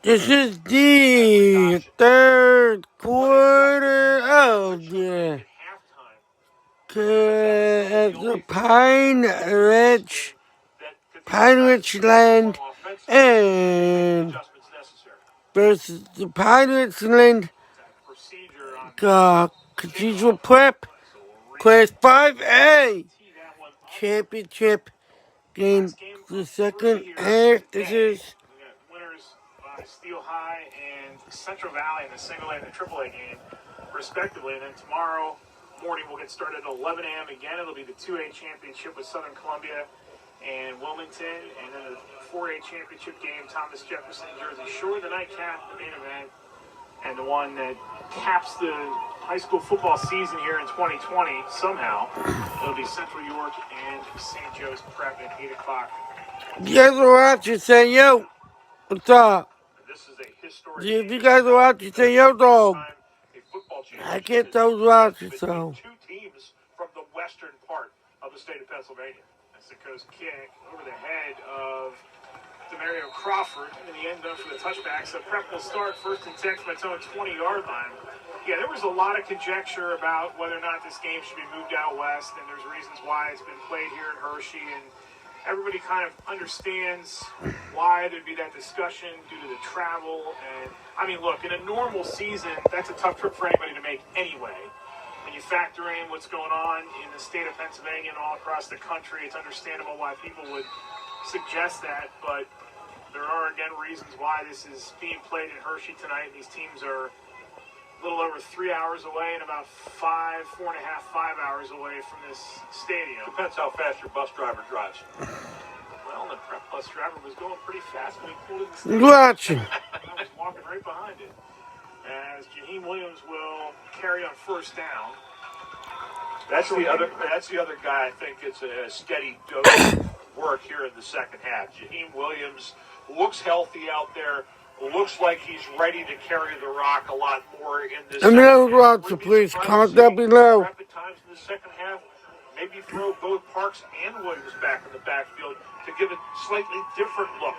This is the third quarter of the Richland and versus the Richland Cathedral Prep Class 5A Championship game. The second half. This is Steel High and Central Valley in the single A and the triple A game, respectively. And then tomorrow morning we'll get started at 11 a.m. again. It'll be the 2A championship with Southern Columbia and Wilmington, and then the 4A championship game, Thomas Jefferson, Jersey Shore, the nightcap, the main event, and the one that caps the high school football season here in 2020 somehow. It'll be Central York and St. Joe's Prep at 8 o'clock. You guys are watching, say yo. What's up? If you guys are watching, say yo, dog. I can't tell who's watching, so. Two teams from the western part of the state of Pennsylvania. That's the coast kick over the head of Demario Crawford in the end zone for the touchback. So Prep will start first and 10 from its own 20-yard line. Yeah, there was a lot of conjecture about whether or not this game should be moved out west, and there's reasons why it's been played here in Hershey, and everybody kind of understands why there'd be that discussion due to the travel. And I mean, look, in a normal season, that's a tough trip for anybody to make anyway. When you factor in what's going on in the state of Pennsylvania and all across the country, it's understandable why people would suggest that. But there are, again, reasons why this is being played in Hershey tonight. These teams are a little over 3 hours away and about 4.5, 5 hours away from this stadium. Depends how fast your bus driver drives. Well, the Prep bus driver was going pretty fast when he pulled in the stadium. Watching. I was walking right behind it. As Jaheim Williams will carry on first down. That's the other guy. I think it's a steady dose of work here in the second half. Jaheim Williams looks healthy out there. Looks like he's ready to carry the rock a lot more in this. Let me know who's watching, please. Comment down below. At times in the second half, maybe throw both Parks and Williams back in the backfield to give a slightly different look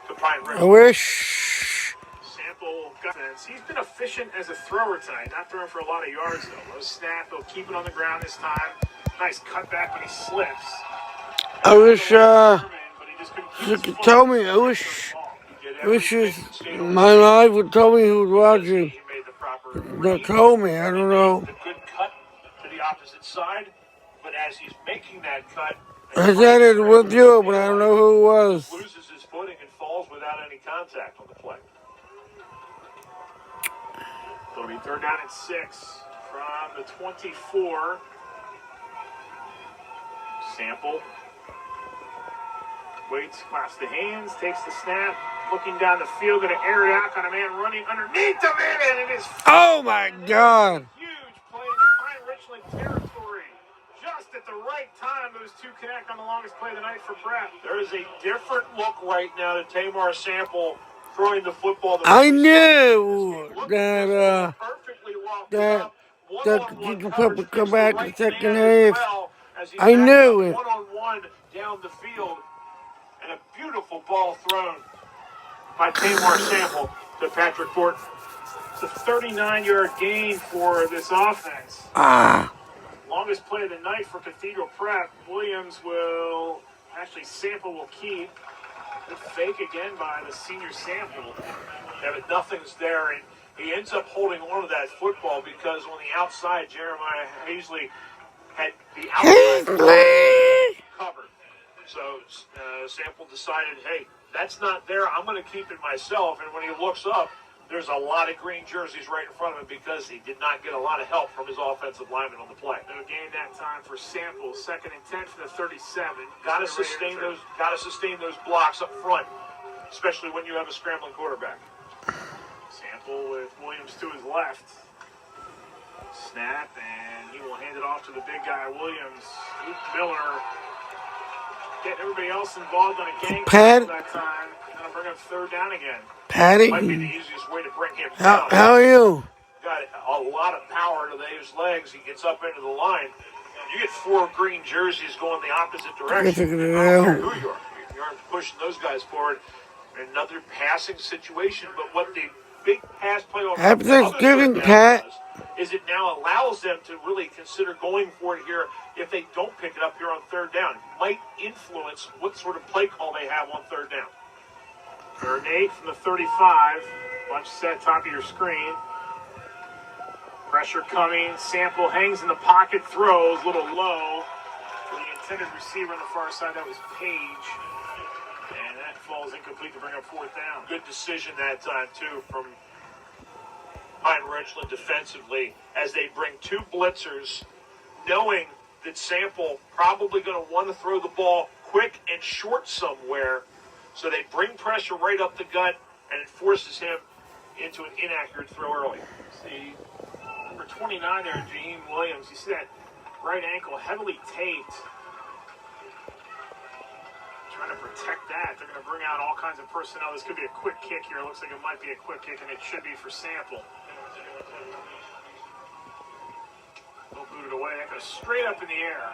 to Pine Ridge. I wish. Sample defense. He's been efficient as a thrower tonight. Not throwing for a lot of yards though. Low snap. He'll keep it on the ground this time. Nice cutback when he slips. I wish. You could tell me. I wish my live would tell me who was watching. They told me. I don't know. Good cut to the opposite side, but as he's making that cut, I said it with you, but I don't know who it was. Loses his footing and falls without any contact on the play. It'll be third down and 6 from the 24. Sample. Waits, clasps the hands, takes the snap, looking down the field, going to air it out, got a man running underneath him, and it is... Oh, my God. Huge play in the Pine Richland territory. Just at the right time, those two connect on the longest play of the night for Prep. There is a different look right now to Tamar Sample throwing the football. I knew that Cathedral Prep would come back in the second half. I knew it. One-on-one down the field. And a beautiful ball thrown by Tamar Sample to Patrick Thornton. It's a 39-yard gain for this offense. Longest play of the night for Cathedral Prep. Williams will, actually Sample will keep. Good fake again by the senior Sample. Yeah, but nothing's there, and he ends up holding on to that football because on the outside, Jeremiah Hazley had the outside covered. So Sample decided, hey, that's not there. I'm going to keep it myself. And when he looks up, there's a lot of green jerseys right in front of him because he did not get a lot of help from his offensive lineman on the play. No gain that time for Sample. Second and 10 from the 37. Got to sustain those blocks up front, especially when you have a scrambling quarterback. Sample with Williams to his left. Snap, and he will hand it off to the big guy, Williams. Luke Miller. Getting everybody else involved on a gang that time. Gonna bring him third down again. Patty, might be the easiest way to bring him down. How are you? Got a lot of power to his legs. He gets up into the line. You get 4 green jerseys going the opposite direction. I don't care who you are. You aren't pushing those guys forward. Another passing situation, but what the big pass play on Happy the other Thanksgiving, third down Pat. does is it now allows them to really consider going for it here if they don't pick it up here on third down. It might influence what sort of play call they have on third down. Third and 8 from the 35. Bunch set, top of your screen. Pressure coming. Sample hangs in the pocket, throws a little low for the intended receiver on the far side. That was Page. And that falls incomplete to bring up fourth down. Good decision that time, too, from Pine Richland defensively as they bring two blitzers, knowing that Sample probably going to want to throw the ball quick and short somewhere. So they bring pressure right up the gut, and it forces him into an inaccurate throw early. See, number 29 there, Jaheim Williams. You see that right ankle heavily taped. Trying to protect that. They're going to bring out all kinds of personnel. This could be a quick kick here. It looks like it might be a quick kick, and it should be for Sample. They'll boot it away. That goes straight up in the air.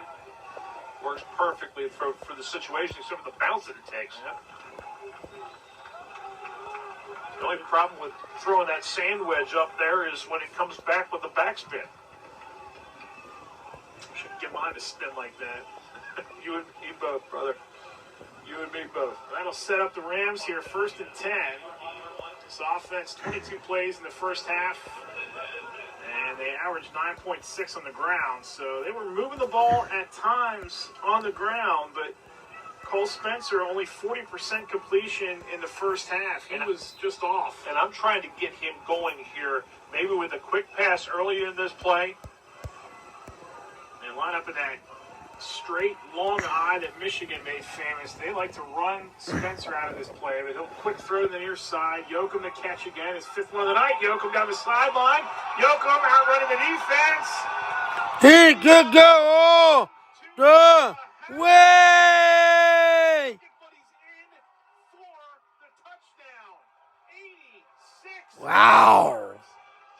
Works perfectly for the situation, except for the bounce that it takes. Yep. The only problem with throwing that sand wedge up there is when it comes back with the backspin. Should get mine to spin like that. You and me both, brother. You and me both. That'll set up the Rams here, 1st and 10. This offense, 22 plays in the first half, and they averaged 9.6 on the ground. So they were moving the ball at times on the ground, but Cole Spencer only 40% completion in the first half. He was just off. And I'm trying to get him going here, maybe with a quick pass early in this play. They line up in that straight, long eye that Michigan made famous. They like to run Spencer out of this play, but he'll quick throw to the near side. Yoakum to catch again. His 5th one of the night. Yoakum down the sideline. Yoakum outrunning the defense. He could go all the way. But he's in for the touchdown. 86 Wow.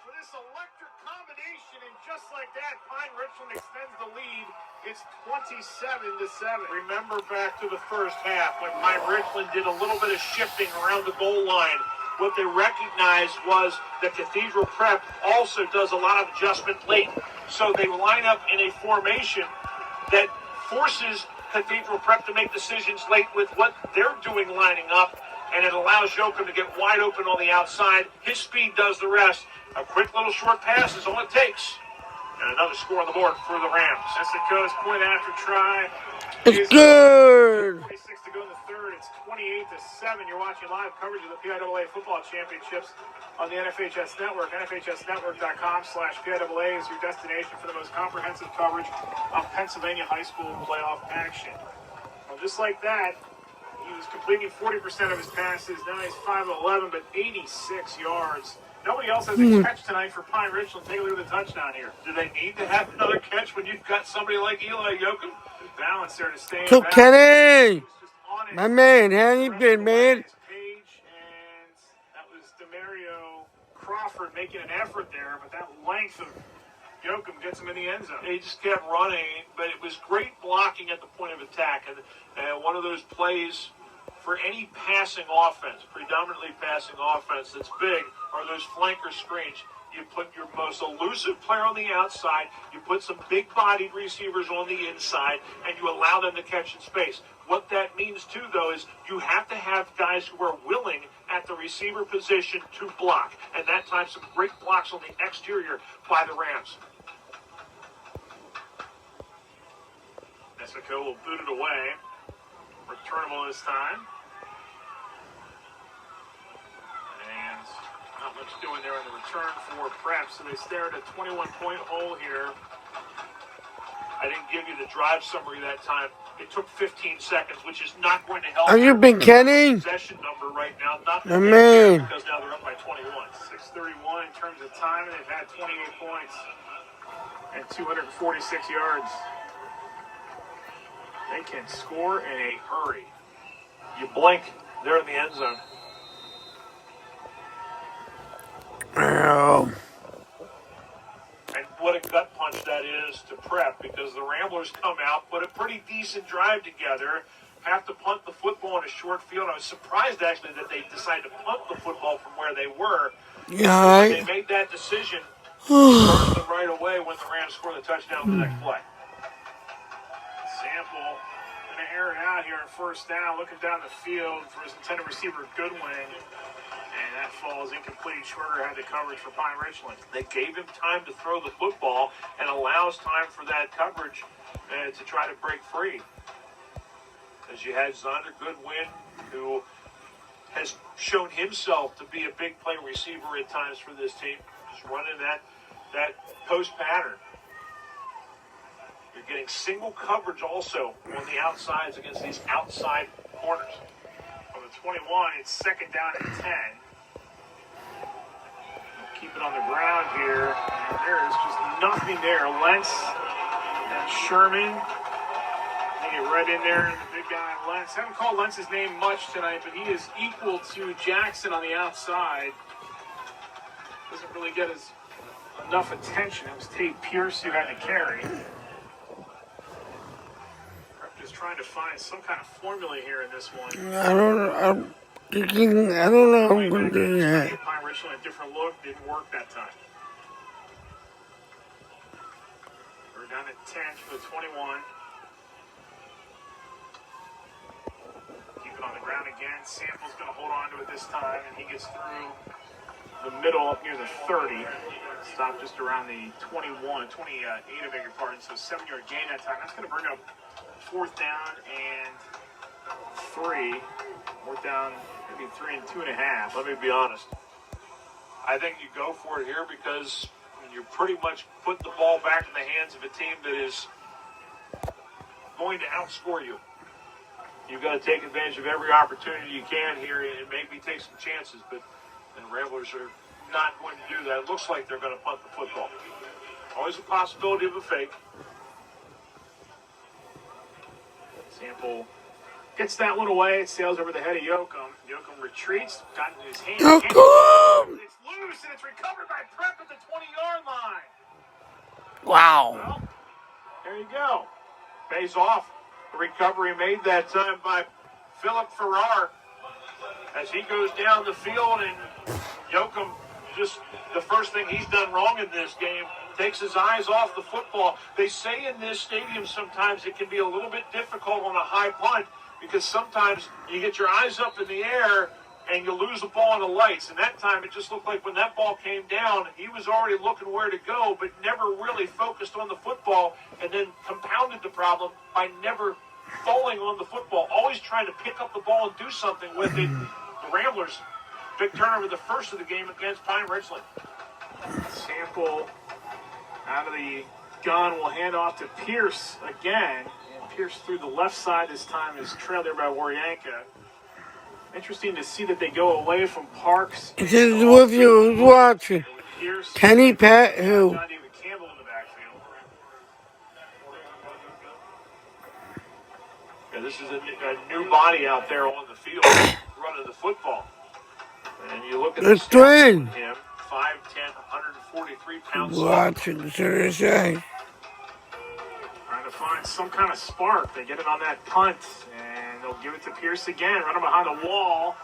for this electric combination, and just like that, Pine Richland extends the lead. It's 27-7. Remember back to the first half when Pine Richland did a little bit of shifting around the goal line. What they recognized was that Cathedral Prep also does a lot of adjustment late. So they line up in a formation that forces Cathedral Prep to make decisions late with what they're doing lining up, and it allows Yoakum to get wide open on the outside. His speed does the rest. A quick little short pass is all it takes. And another score on the board for the Rams. Mexico's point after try. It's good. 26 to go in the third. It's 28-7. You're watching live coverage of the PIAA Football Championships on the NFHS Network. NFHSNetwork.com/PIAA is your destination for the most comprehensive coverage of Pennsylvania high school playoff action. Well, just like that, he was completing 40% of his passes. Now he's 5 of 11, but 86 yards. Nobody else has a catch tonight for Pine Richland. Take a look at the touchdown here. Do they need to have another catch when you've got somebody like Eli Yoakum? Good balance there to stay in So balance. Kenny, Just on it. my man, how you been, man? Page, and that was Demario Crawford making an effort there, but that length of Yoakum gets him in the end zone. He just kept running, but it was great blocking at the point of attack. And one of those plays for any passing offense, predominantly passing offense that's big, are those flanker screens. You put your most elusive player on the outside, you put some big-bodied receivers on the inside, and you allow them to catch in space. What that means, too, though, is you have to have guys who are willing at the receiver position to block. And that time, some great blocks on the exterior by the Rams. Mexico will boot it away. Returnable this time. And not much doing there in the return for Prep, so they stare at a 21-point hole here. I didn't give you the drive summary that time. It took 15 seconds, which is not going to help. Have you been Kenny? Possession number right now, not My man. because now they're up by 21. 6:31 in terms of time, and they've had 28 points and 246 yards. They can score in a hurry. You blink, they're in the end zone. Oh. And what a gut punch that is to Prep, because the Ramblers come out, put a pretty decent drive together, have to punt the football in a short field. I was surprised, actually, that they decided to punt the football from where they were. Yeah, When they right. made that decision, started them right away when the Rams scored the touchdown the next play. Sample going to air it out here on first down, looking down the field for his intended receiver, Goodwin. And that falls incomplete. Shorter had the coverage for Pine Richland. They gave him time to throw the football and allows time for that coverage to try to break free. As you had Zonder Goodwin, who has shown himself to be a big play receiver at times for this team, just running that post pattern. You're getting single coverage also on the outsides against these outside corners. On the 21, it's second down and 10. Keep it on the ground here. And there is just nothing there. Lentz and Sherman. They get right in there. And the big guy, Lentz. Haven't called Lentz's name much tonight, but he is equal to Jackson on the outside. Doesn't really get enough attention. It was Tate Pierce who had to carry. Just trying to find some kind of formula here in this one. I don't know. I'm thinking, I don't know how I'm going to do that. Pine Richland, a different look, didn't work that time. We're down at 10 for the 21. Keep it on the ground again. Sample's going to hold on to it this time, and he gets through the middle up near the 30. Stop just around the 28, I beg your pardon. So 7-yard gain that time. That's going to bring up fourth down and 3. Fourth down, maybe 3 and 2.5. Let me be honest. I think you go for it here because you pretty much put the ball back in the hands of a team that is going to outscore you. You've got to take advantage of every opportunity you can here and maybe take some chances, but the Ramblers are not going to do that. It looks like they're going to punt the football. Always a possibility of a fake. Sample gets that one away. It sails over the head of Yoakum. Yoakum retreats, got in his hand. Yoakum! It's loose, and it's recovered by Prep at the 20-yard line. Wow. Well, there you go. Pays off. The recovery made that time by Philip Farrar as he goes down the field, and Yoakum, just the first thing he's done wrong in this game, takes his eyes off the football. They say in this stadium sometimes it can be a little bit difficult on a high punt because sometimes you get your eyes up in the air and you lose the ball on the lights. And that time it just looked like when that ball came down, he was already looking where to go, but never really focused on the football, and then compounded the problem by never falling on the football, always trying to pick up the ball and do something with it. The Ramblers, big turnover the first of the game against Pine Richland. Sample out of the gun will hand off to Pierce again. And Pierce through the left side this time is trailed there by Waryanka. Interesting to see that they go away from Parks. This is with you. Who's watching? Pierce, Kenny Pat, who? John David Campbell in the backfield. Yeah, this is a new body out there on the field running the football. And you look at It's twin. him, 5'10", 143 pounds. Watching, should I say? Trying to find some kind of spark. They get it on that punt, and they'll give it to Pierce again, run him behind the wall.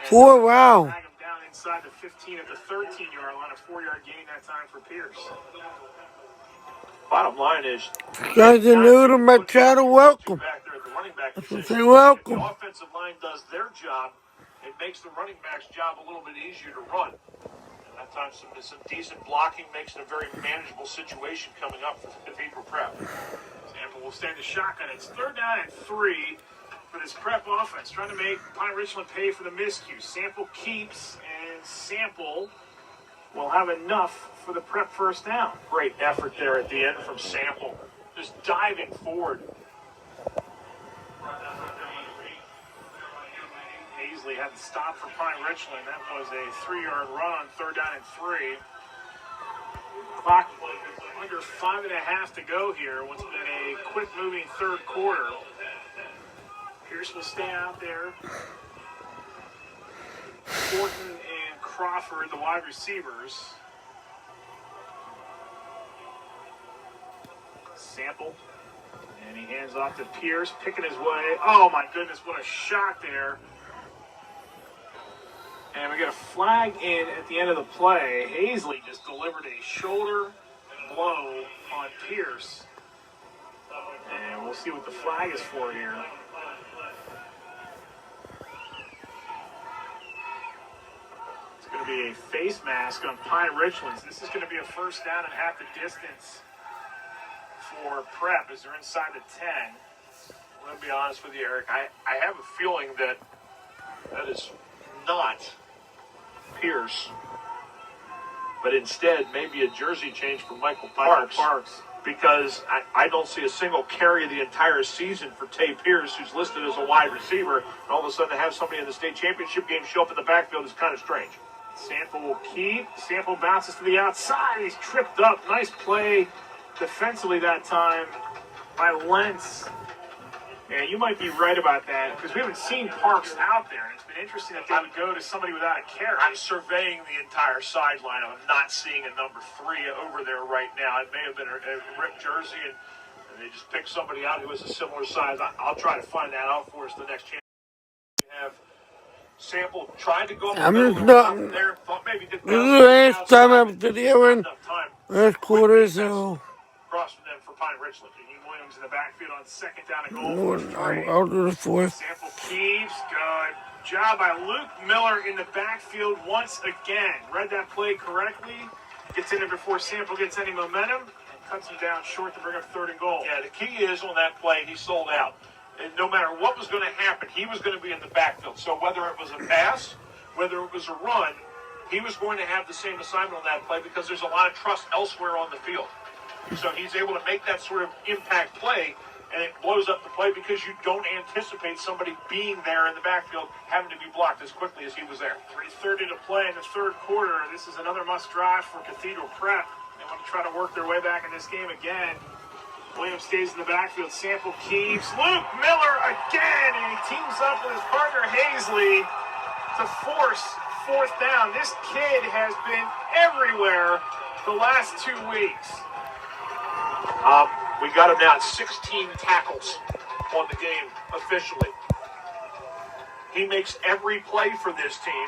4, wow. Drag him down inside the 15 at the 13-yard line, a 4-yard gain that time for Pierce. Bottom line is, You guys are new to my channel, welcome. back there at the running back position. Say welcome. If the offensive line does their job, it makes the running back's job a little bit easier to run. And that time some decent blocking makes it a very manageable situation coming up for Cathedral Prep. Sample will stand the shotgun. It's third down and 3 for this Prep offense, trying to make Pine Richland pay for the miscue. Sample keeps, and Sample will have enough for the Prep first down. Great effort there at the end from Sample, just diving forward. Paisley had to stop for Pine Richland. That was a 3-yard run on third down and 3. Clock under 5.5 to go here. What's been a quick-moving third quarter. Pierce will stay out there. Fortin and Crawford, the wide receivers. Sample And he hands off to Pierce, picking his way. Oh, my goodness, what a shot there. And we get a flag in at the end of the play. Hazley just delivered a shoulder blow on Pierce. And we'll see what the flag is for here. It's going to be a face mask on Pine Richlands. This is going to be a first down and half the distance for Prep as they're inside the 10. I'm going to be honest with you, Eric. I have a feeling that is not Pierce, but instead maybe a jersey change for Michael Parks. Because I don't see a single carry the entire season for Tay Pierce, who's listed as a wide receiver, and all of a sudden to have somebody in the state championship game show up in the backfield is kind of strange. Sample will keep. Sample bounces to the outside. He's tripped up. Nice play defensively that time by Lentz. Yeah, you might be right about that because we haven't seen Parks out there. And it's been interesting that they would go to somebody without a carry. I'm surveying the entire sideline. I'm not seeing a number 3 over there right now. It may have been a ripped jersey, and they just picked somebody out who is a similar size. I'll try to find that out for us the next chance. We have Sample trying to go up the middle there. Thought maybe did this is the last time I'm videoing last quarter, so cross from them for Pine Richland. Williams in the backfield on second down and goal. I'll do the fourth. Sample keeps. Good job by Luke Miller in the backfield once again. Read that play correctly. Gets in there before Sample gets any momentum. And cuts him down short to bring up third and goal. Yeah, the key is on that play, he sold out. And no matter what was going to happen, he was going to be in the backfield. So whether it was a pass, whether it was a run, he was going to have the same assignment on that play because there's a lot of trust elsewhere on the field. So he's able to make that sort of impact play, and it blows up the play because you don't anticipate somebody being there in the backfield having to be blocked as quickly as he was there. 3:30 to play in the third quarter. This is another must-drive for Cathedral Prep. They want to try to work their way back in this game again. Williams stays in the backfield. Sample keeps. Luke Miller again, and he teams up with his partner Hazley to force fourth down. This kid has been everywhere the last 2 weeks. We got him now at 16 tackles on the game officially. He makes every play for this team.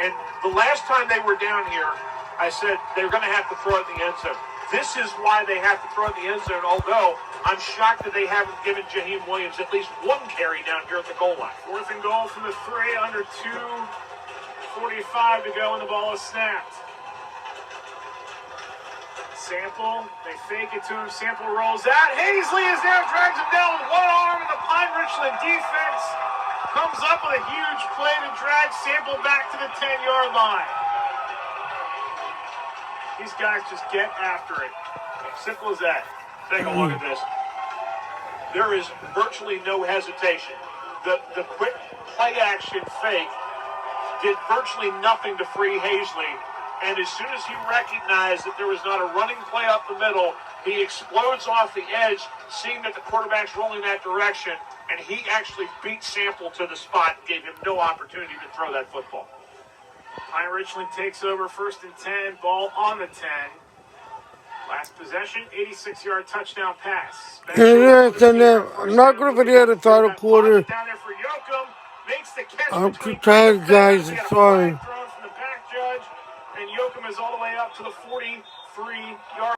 And the last time they were down here, I said they're going to have to throw it in the end zone. This is why they have to throw it in the end zone, although I'm shocked that they haven't given Jaheim Williams at least one carry down here at the goal line. Fourth and goal from the 3, under 2:45 to go, and the ball is snapped. Sample, they fake it to him. Sample rolls out. Hazley is there, drags him down with one arm, and the Pine Richland defense comes up with a huge play to drag Sample back to the 10-yard line. These guys just get after it. Simple as that. Take a look at this. There is virtually no hesitation. The quick play action fake did virtually nothing to free Hazley. And as soon as he recognized that there was not a running play up the middle, he explodes off the edge, seeing that the quarterback's rolling that direction, and he actually beat Sample to the spot and gave him no opportunity to throw that football. Pine Richland takes over first and 10, ball on the 10. Last possession, 86-yard touchdown pass. I'm not going to video the final quarter. Down there for Yoakum, makes the catch. I'm too tired, guys. I'm sorry. Thrown from the back judge, and Yoakum is all the way up to the 43-yard